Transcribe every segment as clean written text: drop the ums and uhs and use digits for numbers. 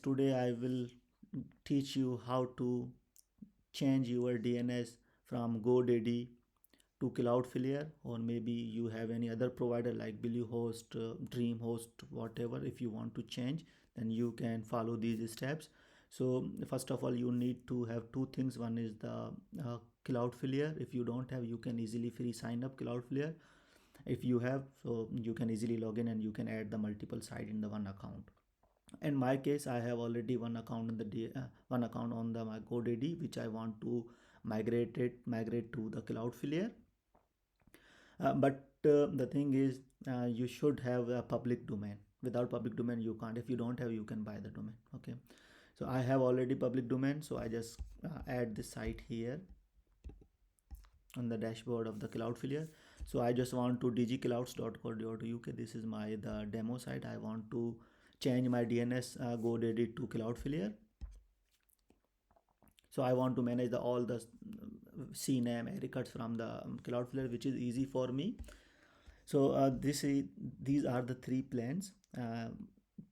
today I will teach you how to change your DNS from Godaddy to Cloudflare, or maybe you have any other provider like Bluehost, DreamHost, whatever. If you want to change, then you can follow these steps. So first of all, you need to have two things. One is the Cloudflare. If you don't have, you can easily free sign up Cloudflare. If you have, so you can easily log in and you can add the multiple site in the one account. In my case, I have already one account in the one account on the my GoDaddy, which I want to migrate to the Cloudflare. But the thing is, you should have a public domain. Without public domain, you can't. If you don't have, you can buy the domain. Okay, so I have already public domain, so I just add this site here on the dashboard of the Cloudflare. So I just want to dgclouds.co.uk. This is my the demo site. I want to change my DNS GoDaddy to Cloudflare. So I want to manage all the CNAME records from the Cloudflare, which is easy for me. So these are the three plans: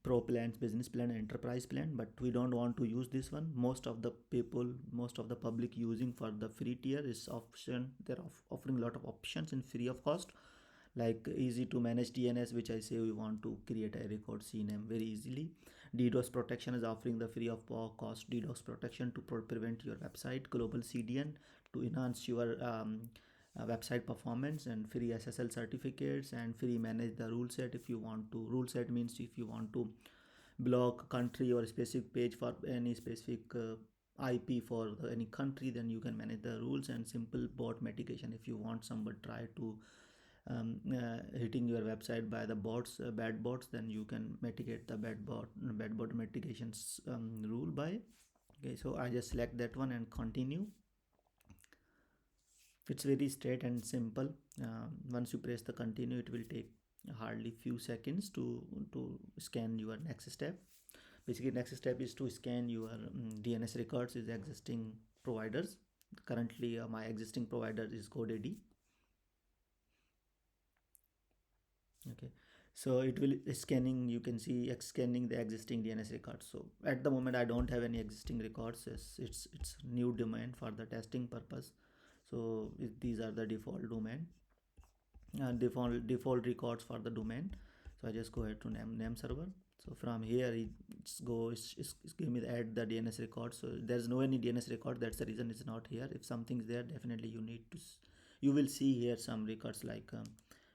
pro plans, business plan, and enterprise plan. But we don't want to use this one. Most of the people, most of the public using for the free tier is option. They're offering a lot of options in free of cost, like easy to manage DNS, which I say we want to create a record CNAME very easily. DDoS protection is offering the free of cost DDoS protection to prevent your website. Global CDN to enhance your website performance, and free SSL certificates, and free manage the rule set. If you want to, rule set means if you want to block country or specific page for any specific IP for any country, then you can manage the rules. And simple bot mitigation, if you want somebody try to hitting your website by the bots, bad bots, then you can mitigate the bad bot mitigations rule by. Okay, so I just select that one and continue. It's very straight and simple. Once you press the continue, it will take hardly few seconds to scan your next step. Basically, next step is to scan your DNS records is existing providers. Currently my existing provider is GoDaddy. Okay, so it will scanning, you can see scanning the existing DNS records. So at the moment I don't have any existing records. It's new domain for the testing purpose. So these are the default domain and default records for the domain. So I just go ahead to name server. So from here it's give me the add the DNS record. So there's no any DNS record, that's the reason it's not here. If something's there, definitely you need to you will see here some records like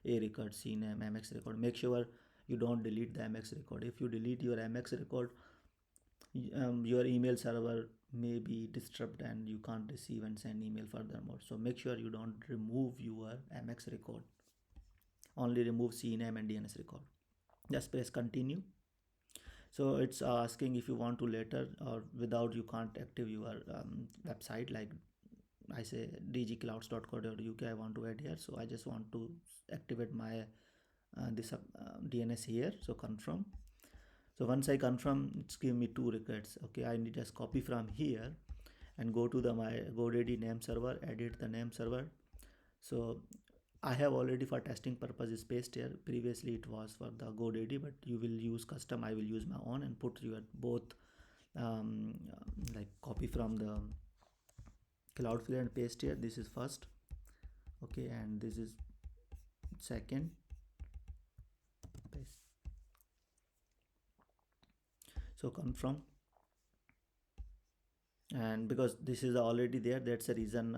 a record, CNAME, MX record. Make sure you don't delete the MX record. If you delete your MX record, your email server may be disturbed and you can't receive and send email furthermore. So make sure you don't remove your MX record, only remove CNAME and DNS record. Just press continue. So it's asking if you want to later or without, you can't active your website. Like I say dgclouds.co.uk I want to add here. So I just want to activate my this DNS here. So confirm. So once I confirm, it's give me two records. Okay, I need just copy from here and go to the my GoDaddy name server, edit the name server. So I have already for testing purposes paste here. Previously it was for the GoDaddy, but you will use custom. I will use my own and put your both like copy from the Cloudflare and paste here. This is first, okay, and this is second. Paste. So confirm, and because this is already there, that's the reason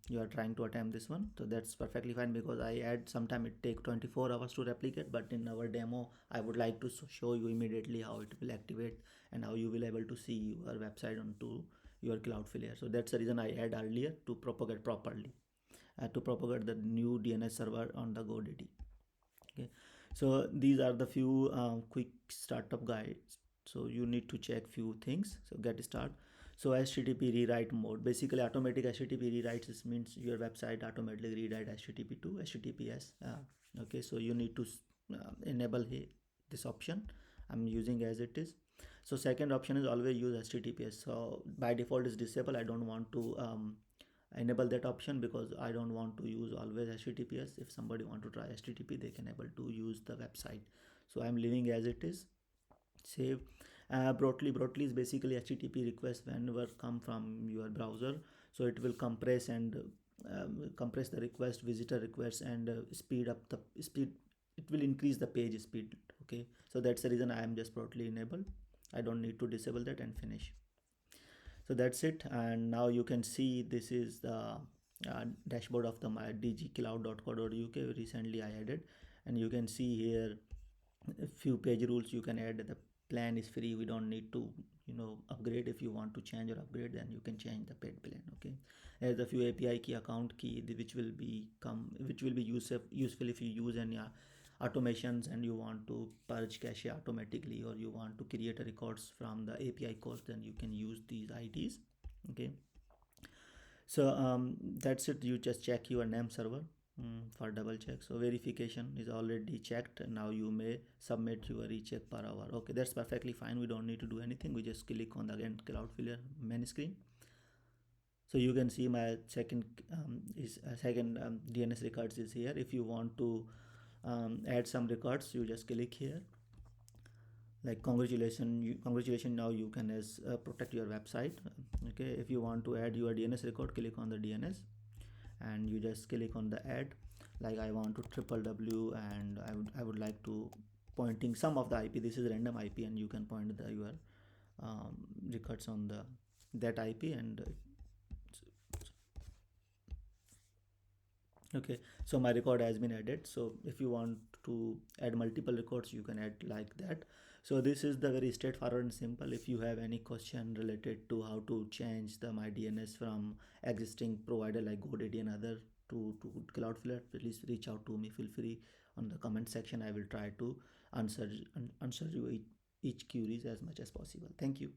you are trying to attempt this one. So that's perfectly fine, because I add sometime it take 24 hours to replicate, but in our demo I would like to show you immediately how it will activate and how you will able to see your website onto your Cloudflare. So that's the reason I add earlier to propagate properly, to propagate the new DNS server on the GoDaddy. Okay, so these are the few quick startup guides. So you need to check few things. So get start. So HTTP rewrite mode, basically automatic HTTP rewrites means your website automatically rewrite HTTP to HTTPS. Okay, so you need to enable this option. I'm using as it is. So second option is always use HTTPS. So by default is disabled. I don't want to enable that option because I don't want to use always HTTPS. If somebody want to try HTTP, they can able to use the website. So I'm leaving as it is. Save, Broadly is basically HTTP request whenever come from your browser. So it will compress and compress the request, visitor request, and speed up the speed. It will increase the page speed. Okay, so that's the reason I am just broadly enabled. I don't need to disable that and finish. So that's it, and now you can see this is the dashboard of the my dgcloud.co.uk recently I added, and you can see here a few page rules you can add. The plan is free, we don't need to upgrade. If you want to change or upgrade, then you can change the paid plan. Okay, there's a few API key, account key, which will be useful if you use any automations and you want to purge cache automatically, or you want to create a records from the API calls, then you can use these IDs. Okay, so that's it. You just check your name server for double check. So verification is already checked, and now you may submit your recheck per hour. Okay, that's perfectly fine. We don't need to do anything. We just click on the again Cloudflare main screen. So you can see my second DNS records is here. If you want to add some records, you just click here. Like congratulations, now you can as protect your website. Okay, if you want to add your DNS record, click on the DNS and you just click on the add. Like I want to triple W, and I would like to pointing some of the IP. This is random IP, and you can point your records on the that IP. And okay, so my record has been added. So if you want to add multiple records, you can add like that. So this is the very straightforward and simple. If you have any question related to how to change the my DNS from existing provider like Godaddy and other to Cloudflare, please reach out to me. Feel free on the comment section. I will try to answer you each queries as much as possible. Thank you.